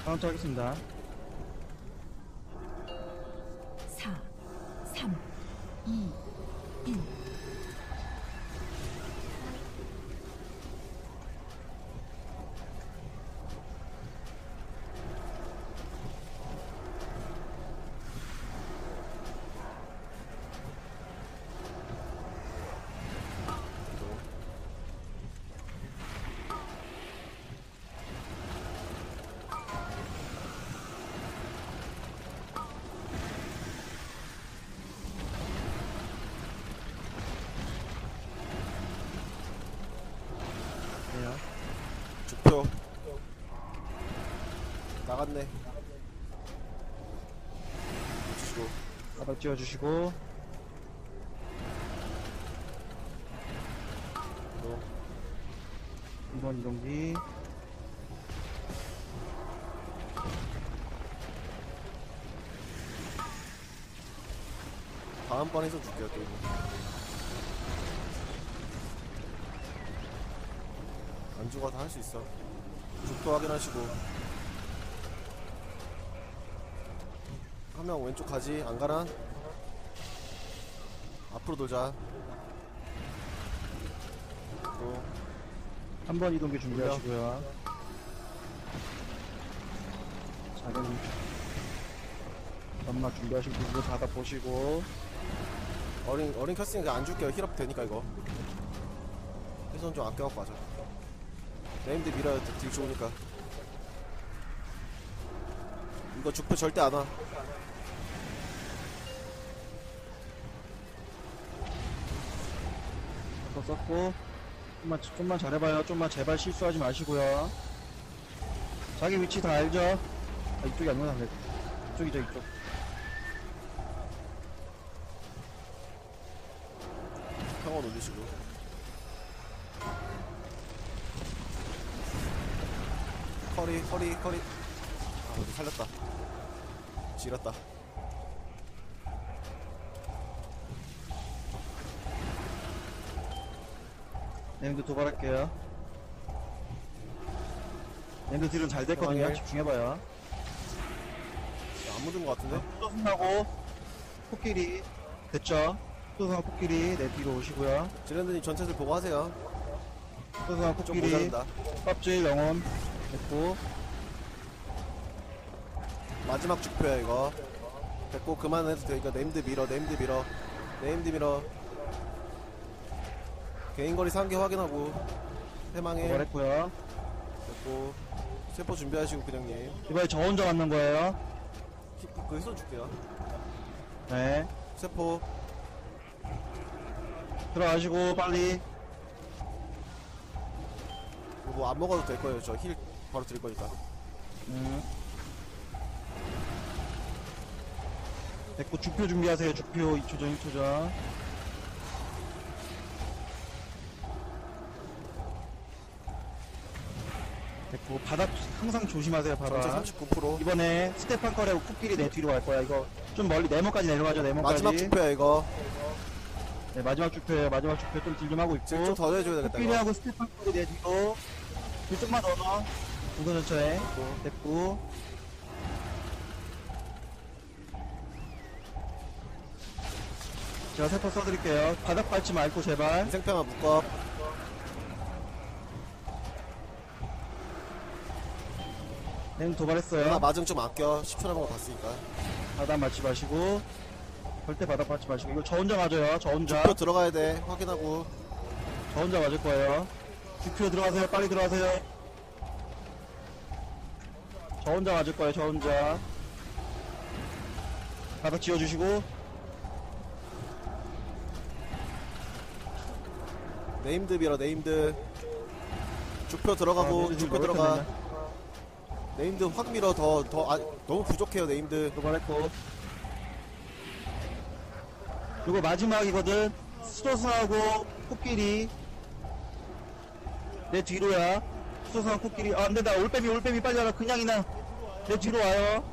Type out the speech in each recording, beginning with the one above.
카운트 하겠습니다. 4, 3, 2, 1. 네요. 주표 나갔네. 주시고 바닥 띄워주시고. 또 2번 이동기. 다음번 해서 줄게요. 또 이거 안 죽어도 할 수 있어. 주표 확인하시고 한 명 왼쪽 가지. 안 가나? 앞으로 돌자. 또 3번 이동기 준비하시고요. 작은 연막 준비하시고 이거 바닥 보시고. 어린 켰으니까 안 줄게요. 힐업 되니까 이거. 해선 좀 아껴갖고 가자. 네임드 밀어요. 딜 좋으니까. 이거 주표 절대 안 와. 더 썼고. 좀만 잘해봐요. 좀만 제발 실수하지 마시고요. 자기 위치 다 알죠? 아, 이쪽이 아니구나. 네. 이쪽이죠, 이쪽. 평원 올리시고. 커리. 아, 어디 살렸다. 지렸다. 네임드 도발할게요. 네임드 딜은 잘 됐거든요. 상황에. 집중해봐요. 안 묻은 것 같은데? 소승하고 코끼리 됐죠? 소승하고 코끼리 내 뒤로 오시고요. 지랜드님 전체들 보고 하세요. 소승하고 좀 코끼리 모자른다. 껍질 영혼 됐고. 마지막 주표야 이거. 됐고 그만해도 돼. 이거 네임드 밀어. 개인거리 상계 확인하고 해망해. 도발했고요. 됐고 세포 준비하시고 그냥님. 이번에 저 혼자 맞는 거예요. 그 휘손 줄게요. 네. 세포 들어가시고 빨리. 뭐 안 먹어도 될 거예요. 저 힐 바로 드릴 거니까. 됐고 주표 준비하세요. 주표 2초 전 1초 전. 됐고 바닥 항상 조심하세요. 전체 바닥. 39%. 이번에 스테판 거래고 코끼리 내 뒤로 갈 거야. 이거 좀 멀리 네모까지 내려가죠. 네모까지. 마지막 주표야 이거. 네, 마지막 주표예요. 마지막 주표 좀 딜 좀 하고 지금 있고. 좀 더 해줘야 되겠다 이거. 코끼리하고 스테판 거래 내 뒤로. 딜 좀만 더 넣어. 우선 전처에 됐고. 제가 세포 써드릴게요. 바닥 밟지 말고 제발. 인생평화 묶어. 네, 도발했어요. 나 맞음 좀 아껴. 10초 남은 거 봤으니까. 바닥 맞지 마시고. 절대 바닥 맞지 마시고. 이거 저 혼자 맞아요. 저 혼자. 주표 들어가야 돼. 확인하고. 저 혼자 맞을 거예요. 주표 들어가세요. 빨리 들어가세요. 저 혼자 맞을 거예요. 저 혼자. 바닥 지워주시고. 네임드 밀어. 네임드. 주표 들어가고. 네, 주표 들어가. 네임드 확 밀어. 너무 부족해요. 네임드. 도발했고. 이거 마지막이거든. 수도승하고 코끼리 내 뒤로야. 수도승하고 코끼리. 아 안된다. 올빼미 빨리 와라. 그냥이나 내 뒤로 와요.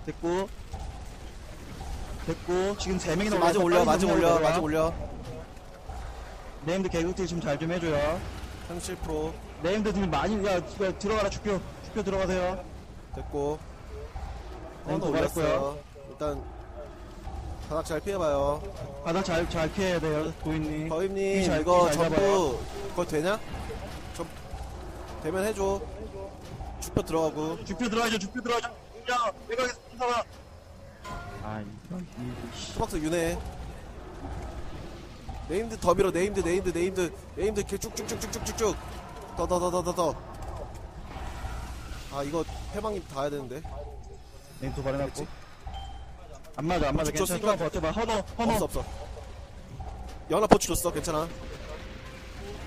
됐고 지금 3명이나 마지 올려. 네임드 개그딜 좀 잘 좀 해줘요. 37%. 네임드 딜 많이. 야 이거 들어가라. 주표 주표 들어가세요. 됐고. 네, 하나 올렸어요. 일단 바닥 잘 피해봐요. 바닥 잘 피해야 돼요, 도인님. 거임님 잘 이거 잘 잡아요. 전부 그거 되냐? 되면 해줘. 주표 들어가고. 주표 들어가죠, 주표 들어가죠. 야, 외곽에서 사람. 아, 이거, 수박스 윤회. 네임드 더 밀어. 네임드 이렇게 쭉쭉쭉쭉쭉쭉. 더. 아 이거 해방님 다 해야 되는데. 네임 도발해놨고 안 맞아, 안 맞아. 줬으니까- 괜찮아. 버텨봐. 헌어. 없어. 연합 포츠 줬어. 괜찮아.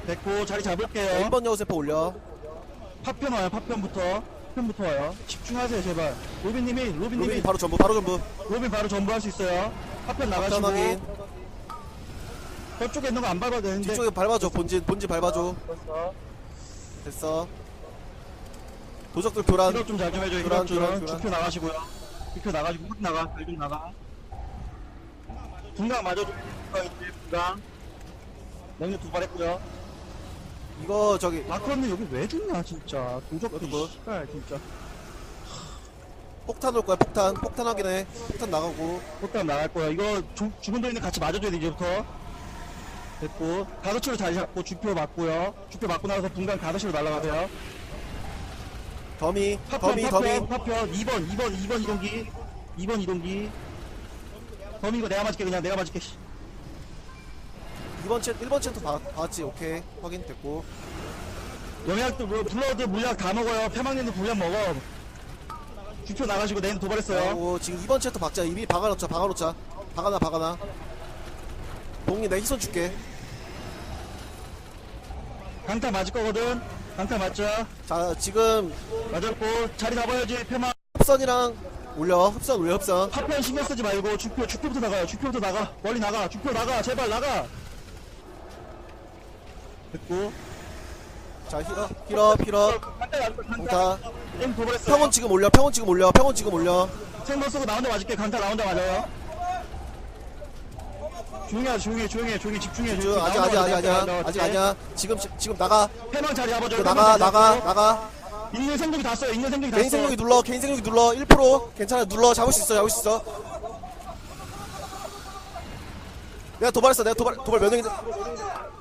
됐고, 자리 잡을게요. 1번 여우세포 올려. 파편 와요, 파편부터 와요. 집중하세요, 제발. 로빈님이 로빈 바로 전부. 로빈 바로 전부 할 수 있어요. 파편 나가시고. 확인. 저쪽에 있는 거 안 밟아도 되는데. 뒤쪽에 밟아줘. 본진 밟아줘. 됐어. 도적들 교란. 힐업 좀 잘 좀 해줘. 교란. 힐업 좀. 주표 나가시고요. 주표 나가시고 확 나가. 발좀 나가. 분강 맞아줘. 분강. 냉력 두발했고요. 이거 저기 마크로는 여기 왜 죽냐 진짜. 도적도 이것도 뭐? 씨발 진짜. 폭탄 올 거야. 폭탄 하긴 해. 폭탄 나가고. 꽃다음 나갈 거야. 이거 죽은 도인들 같이 맞아줘야 돼 이제부터. 됐고 가로치로 자리 잡고 주표 맞고요. 주표 맞고 나서 분강 가로치로 날아가세요. 더미. 파편 2번 이동기. 2번 이동기. 범이 이거 내가 맞을게. 그냥 내가 맞을게. 1번 챗도 봤지. 오케이. 확인 됐고. 영약도 블러드 물약 다 먹어요. 패망님도 물약 먹어. 주표 나가시고 내일 도발했어요. 하고 지금 2번 챗도 박자. 이미 박아놓자. 박아놔. 봉이 내 희선 줄게. 강타 맞을 거거든. 강타 맞자. 자 지금 맞았고 자리 잡아야지. 패망. 흡선이랑 올려. 흡선. 파편 신경 쓰지 말고 주표부터 나가요. 주표부터 나가. 멀리 나가. 주표 나가. 제발 나가. 됐고. 자 힐업. 강타. 엠 도발했어. 평원 지금 올려. 생번 쓰고 나 혼자 맞을게. 강타 나 혼자 맞아요. 조용히 집중해. 아직 아니야. 지금 나가. 패망 자리 잡아줘. 나가. 있는 생존기 다 써요. 있는 생존기 다 개인 써. 생명이 눌러. 1% 괜찮아. 눌러. 잡을 수 있어. 내가 도발했어. 도발 몇 명인데?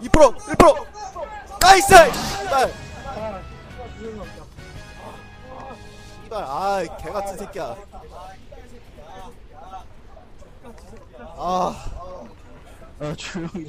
2%, 1%. 나이스! 씨발. 아, 개 같은 새끼야. 아. 조용히.